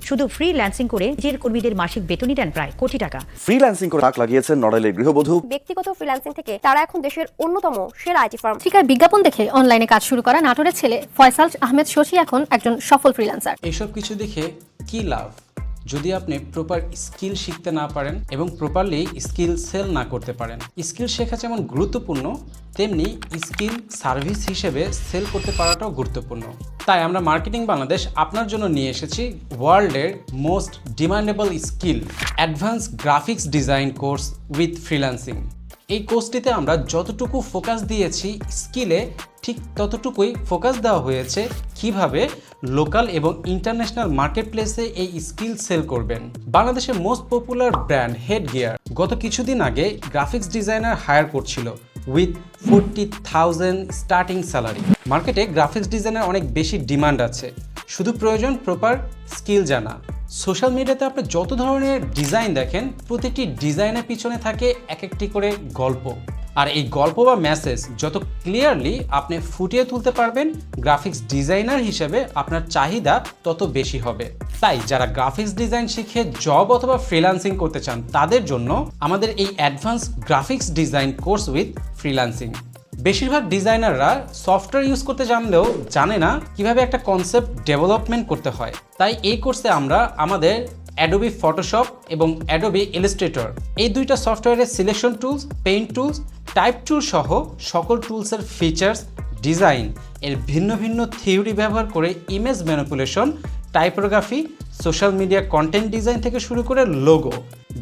শুধু ফ্রিল্যান্সিং করে নিজের কর্মীদের মাসিক বেতনই দেন প্রায় কোটি টাকা। ফ্রিল্যান্সিং করে তাক লাগিয়েছেন নড়াইলের গৃহবধূ। ব্যক্তিগত ফ্রিল্যান্সিং থেকে তারা এখন দেশের অন্যতম সেরা আইটি ফার্ম। পত্রিকার বিজ্ঞাপন দেখে অনলাইনে কাজ শুরু করা নাটোরের ছেলে ফয়সাল আহমেদ শশী এখন একজন সফল ফ্রিল্যান্সার। এইসব কিছু দেখে কি লাভ যদি আপনি প্রপার স্কিল শিখতে না পারেন এবং প্রপারলি স্কিল সেল না করতে পারেন। স্কিল শেখা যেমন গুরুত্বপূর্ণ, তেমনি স্কিল সার্ভিস হিসেবে সেল করতে পারাটাও গুরুত্বপূর্ণ। তাই আমরা মার্কেটিং বাংলাদেশ আপনার জন্য নিয়ে এসেছি ওয়ার্ল্ডের most demandable skill advance graphics design course with freelancing. এই কোর্সটিতে আমরা যতটুকু ফোকাস দিয়েছি স্কিলে, ঠিক ততটুকুই ফোকাস দেওয়া হয়েছে কিভাবে লোকাল এবং ইন্টারন্যাশনাল মার্কেট প্লেসে এই স্কিল সেল করবেন। বাংলাদেশের মোস্ট পপুলার ব্র্যান্ড হেডগিয়ার গত কিছুদিন আগে গ্রাফিক্স ডিজাইনার হায়ার করছিল উইথ 40,000 স্টার্টিং স্যালারি। মার্কেটে গ্রাফিক্স ডিজাইনের অনেক বেশি ডিমান্ড আছে, শুধু প্রয়োজন প্রপার স্কিল জানা। সোশ্যাল মিডিয়াতে আপনি যত ধরনের ডিজাইন দেখেন, প্রতিটি ডিজাইনের পিছনে থাকে এক একটি করে গল্প, আর এই গল্প বা মেসেজ যত ক্লিয়ারলি আপনি ফুটিয়ে তুলতে পারবেন, গ্রাফিক্স ডিজাইনার হিসেবে আপনার চাহিদা তত বেশি হবে। তাই যারা গ্রাফিক্স ডিজাইন শিখে জব অথবা ফ্রিল্যান্সিং করতে চান, তাদের জন্য আমাদের এই advance graphics design course with freelancing. বেশিরভাগ ডিজাইনাররা সফটওয়্যার ইউজ করতে জানলেও জানে না কিভাবে একটা কনসেপ্ট ডেভেলপমেন্ট করতে হয়। তাই এই কোর্সে আমরা আমাদের অ্যাডোবি ফটোশপ এবং অ্যাডোবি ইলাস্ট্রেটর এই দুইটা সফটওয়্যারের selection tools, paint tools, type টুল সহ সকল টুলসের ফিচার্স, ডিজাইন এর ভিন্ন ভিন্ন থিওরি ব্যবহার করে image manipulation, typography, social media content design থেকে শুরু করে লোগো,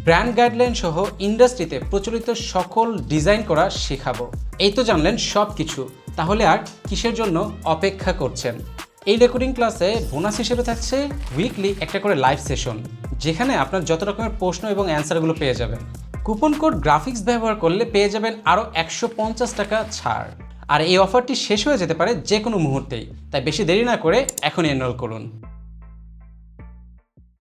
ব্র্যান্ড গাইডলাইন সহ ইন্ডাস্ট্রিতে প্রচলিত সকল ডিজাইন করা শেখাবো। এই তো জানলেন সব কিছু, তাহলে আর কিসের জন্য অপেক্ষা করছেন? এই রেকর্ডিং ক্লাসে বোনাস হিসেবে থাকছে উইকলি একটা করে লাইভ সেশন, যেখানে আপনার যত রকমের প্রশ্ন এবং অ্যান্সারগুলো পেয়ে যাবেন। কুপন কোড গ্রাফিক্স ব্যবহার করলে পেয়ে যাবেন আরও 150 টাকা ছাড়। আর এই অফারটি শেষ হয়ে যেতে পারে যে কোনো মুহূর্তেই, তাই বেশি দেরি না করে এখনই এনরোল করুন।